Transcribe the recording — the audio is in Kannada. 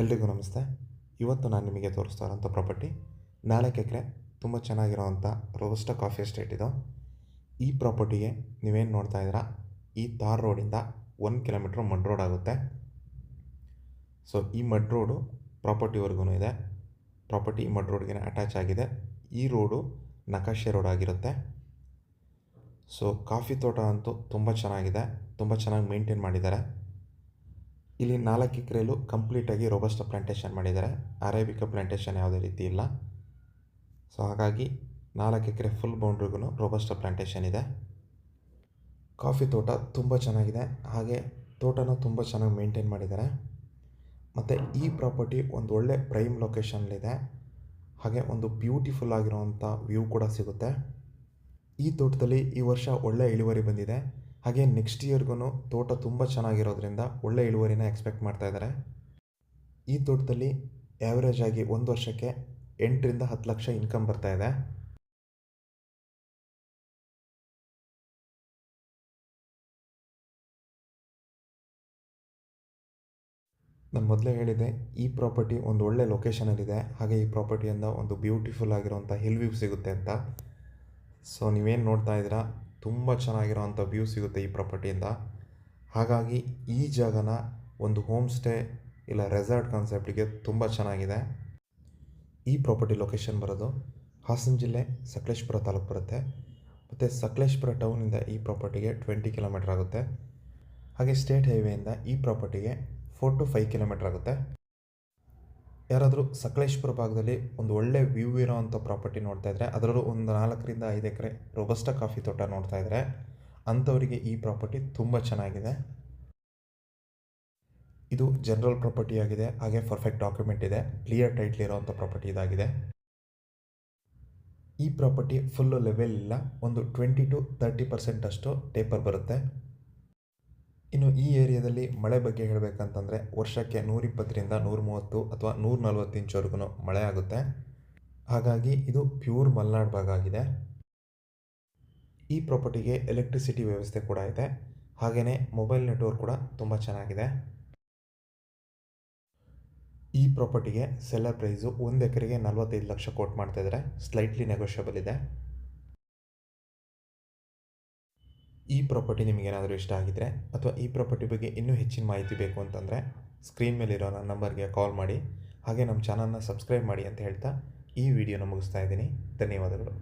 ಎಲ್ರಿಗೂ ನಮಸ್ತೆ. ಇವತ್ತು ನಾನು ನಿಮಗೆ ತೋರಿಸ್ತಾ ಇರೋಂಥ ಪ್ರಾಪರ್ಟಿ 4 ಎಕರೆ ತುಂಬ ಚೆನ್ನಾಗಿರೋವಂಥ ರೋಬಸ್ಟಾ ಕಾಫಿ ಎಸ್ಟೇಟ್ ಇದು. ಈ ಪ್ರಾಪರ್ಟಿಗೆ ನೀವೇನು ನೋಡ್ತಾ ಇದ್ದೀರಾ, ಈ ತಾರ್ ರೋಡಿಂದ 1 ಕಿಲೋಮೀಟ್ರ್ ಮಡ್ ರೋಡ್ ಆಗುತ್ತೆ. ಸೊ ಈ ಮಡ್ ರೋಡು ಪ್ರಾಪರ್ಟಿವರೆಗೂ ಇದೆ. ಪ್ರಾಪರ್ಟಿ ಮಡ್ ರೋಡ್ಗೆ ಅಟ್ಯಾಚ್ ಆಗಿದೆ. ಈ ರೋಡು ನಕಾಶೆ ರೋಡ್ ಆಗಿರುತ್ತೆ. ಸೊ ಕಾಫಿ ತೋಟ ಅಂತೂ ತುಂಬ ಚೆನ್ನಾಗಿದೆ, ತುಂಬ ಚೆನ್ನಾಗಿ ಮೇಂಟೈನ್ ಮಾಡಿದ್ದಾರೆ. ಇಲ್ಲಿ 4 ಎಕರೆಯಲ್ಲೂ ಕಂಪ್ಲೀಟಾಗಿ ರೋಬಸ್ಟಾ ಪ್ಲಾಂಟೇಶನ್ ಮಾಡಿದ್ದಾರೆ. ಅರೇಬಿಕಾ ಪ್ಲಾಂಟೇಶನ್ ಯಾವುದೇ ರೀತಿ ಇಲ್ಲ. ಸೊ ಹಾಗಾಗಿ 4 ಎಕರೆ ಫುಲ್ ಬೌಂಡ್ರಿಗೂ ರೋಬಸ್ಟಾ ಪ್ಲಾಂಟೇಶನ್ ಇದೆ. ಕಾಫಿ ತೋಟ ತುಂಬ ಚೆನ್ನಾಗಿದೆ, ಹಾಗೆ ತೋಟನೂ ತುಂಬ ಚೆನ್ನಾಗಿ ಮೇಂಟೈನ್ ಮಾಡಿದ್ದಾರೆ. ಮತ್ತು ಈ ಪ್ರಾಪರ್ಟಿ ಒಂದು ಒಳ್ಳೆ ಪ್ರೈಮ್ ಲೊಕೇಶನ್ಲಿದೆ, ಹಾಗೆ ಒಂದು ಬ್ಯೂಟಿಫುಲ್ ಆಗಿರುವಂಥ ವ್ಯೂ ಕೂಡ ಸಿಗುತ್ತೆ. ಈ ತೋಟದಲ್ಲಿ ಈ ವರ್ಷ ಒಳ್ಳೆ ಇಳುವರಿ ಬಂದಿದೆ. ಹಾಗೆ ನೆಕ್ಸ್ಟ್ ಇಯರ್ಗೂ ತೋಟ ತುಂಬ ಚೆನ್ನಾಗಿರೋದ್ರಿಂದ ಒಳ್ಳೆ ಇಳುವರಿನ ಎಕ್ಸ್ಪೆಕ್ಟ್ ಮಾಡ್ತಾ ಇದ್ದಾರೆ. ಈ ತೋಟದಲ್ಲಿ ಆ್ಯಾವ್ರೇಜ್ ಆಗಿ ಒಂದು ವರ್ಷಕ್ಕೆ 8 ರಿಂದ 10 ಲಕ್ಷ ಇನ್ಕಮ್ ಬರ್ತಾ ಇದೆ. ನಾನು ಮೊದಲೇ ಹೇಳಿದೆ, ಈ ಪ್ರಾಪರ್ಟಿ ಒಂದು ಒಳ್ಳೆ ಲೊಕೇಶನಲ್ಲಿದೆ, ಹಾಗೆ ಈ ಪ್ರಾಪರ್ಟಿಯಿಂದ ಒಂದು ಬ್ಯೂಟಿಫುಲ್ ಆಗಿರೋಂಥ ಹಿಲ್ ವ್ಯೂ ಸಿಗುತ್ತೆ ಅಂತ. ಸೊ ನೀವೇನು ನೋಡ್ತಾ ಇದ್ದೀರಾ, ತುಂಬ ಚೆನ್ನಾಗಿರೋವಂಥ ವ್ಯೂ ಸಿಗುತ್ತೆ ಈ ಪ್ರಾಪರ್ಟಿಯಿಂದ. ಹಾಗಾಗಿ ಈ ಜಾಗನ ಒಂದು ಹೋಮ್ ಸ್ಟೇ ಇಲ್ಲ ರೆಸಾರ್ಟ್ ಕಾನ್ಸೆಪ್ಟಿಗೆ ತುಂಬ ಚೆನ್ನಾಗಿದೆ. ಈ ಪ್ರಾಪರ್ಟಿ ಲೊಕೇಶನ್ ಬರೋದು ಹಾಸನ ಜಿಲ್ಲೆ ಸಕಲೇಶಪುರ ತಾಲೂಕು ಬರುತ್ತೆ. ಮತ್ತು ಸಕಲೇಶಪುರ ಟೌನಿಂದ ಈ ಪ್ರಾಪರ್ಟಿಗೆ 20 ಕಿಲೋಮೀಟ್ರ್ ಆಗುತ್ತೆ. ಹಾಗೆ ಸ್ಟೇಟ್ ಹೈವೇಯಿಂದ ಈ ಪ್ರಾಪರ್ಟಿಗೆ 4 to 5 ಕಿಲೋಮೀಟ್ರ್ ಆಗುತ್ತೆ. ಯಾರಾದರೂ ಸಕಲೇಶಪುರ ಭಾಗದಲ್ಲಿ ಒಂದು ಒಳ್ಳೆ ವ್ಯೂ ಇರೋವಂಥ ಪ್ರಾಪರ್ಟಿ ನೋಡ್ತಾ ಇದ್ದರೆ, ಅದರಲ್ಲೂ ಒಂದು 4 ರಿಂದ 5 ಎಕರೆ ರೋಬಸ್ಟಾ ಕಾಫಿ ತೋಟ ನೋಡ್ತಾ ಇದ್ದರೆ, ಅಂಥವರಿಗೆ ಈ ಪ್ರಾಪರ್ಟಿ ತುಂಬ ಚೆನ್ನಾಗಿದೆ. ಇದು ಜನರಲ್ ಪ್ರಾಪರ್ಟಿ ಆಗಿದೆ, ಹಾಗೆ ಪರ್ಫೆಕ್ಟ್ ಡಾಕ್ಯುಮೆಂಟ್ ಇದೆ, ಕ್ಲಿಯರ್ ಟೈಟ್ಲ್ ಇರೋವಂಥ ಪ್ರಾಪರ್ಟಿ ಇದಾಗಿದೆ. ಈ ಪ್ರಾಪರ್ಟಿ ಫುಲ್ಲು ಲೆವೆಲ್ ಇಲ್ಲ, ಒಂದು 20 to 30% ಅಷ್ಟು ಟೇಪರ್ ಬರುತ್ತೆ. ಇನ್ನು ಈ ಏರಿಯಾದಲ್ಲಿ ಮಳೆ ಬಗ್ಗೆ ಹೇಳಬೇಕಂತಂದರೆ ವರ್ಷಕ್ಕೆ 120 ರಿಂದ 130 ಅಥವಾ 140 ಇಂಚ್ವರೆಗೂ ಮಳೆ ಆಗುತ್ತೆ. ಹಾಗಾಗಿ ಇದು ಪ್ಯೂರ್ ಮಲೆನಾಡು ಭಾಗ ಆಗಿದೆ. ಈ ಪ್ರಾಪರ್ಟಿಗೆ ಎಲೆಕ್ಟ್ರಿಸಿಟಿ ವ್ಯವಸ್ಥೆ ಕೂಡ ಇದೆ, ಹಾಗೆಯೇ ಮೊಬೈಲ್ ನೆಟ್ವರ್ಕ್ ಕೂಡ ತುಂಬ ಚೆನ್ನಾಗಿದೆ. ಈ ಪ್ರಾಪರ್ಟಿಗೆ ಸೆಲ್ಲರ್ ಪ್ರೈಸು 1 ಎಕರೆಗೆ 45 ಲಕ್ಷ ಕೋಟ್ ಮಾಡ್ತಾ ಇದ್ದಾರೆ. ಸ್ಲೈಟ್ಲಿ ನೆಗೋಷಿಯಬಲ್ ಇದೆ. ಈ ಪ್ರಾಪರ್ಟಿ ನಿಮಗೇನಾದರೂ ಇಷ್ಟ ಆಗಿದ್ದರೆ ಅಥವಾ ಈ ಪ್ರಾಪರ್ಟಿ ಬಗ್ಗೆ ಇನ್ನೂ ಹೆಚ್ಚಿನ ಮಾಹಿತಿ ಬೇಕು ಅಂತಂದರೆ ಸ್ಕ್ರೀನ್ ಮೇಲಿರೋ ನನ್ನ ನಂಬರ್ಗೆ ಕಾಲ್ ಮಾಡಿ, ಹಾಗೆ ನಮ್ಮ ಚಾನಲ್ನ ಸಬ್ಸ್ಕ್ರೈಬ್ ಮಾಡಿ ಅಂತ ಹೇಳ್ತಾ ಈ ವಿಡಿಯೋನ ಮುಗಿಸ್ತಾ ಇದ್ದೀನಿ. ಧನ್ಯವಾದಗಳು.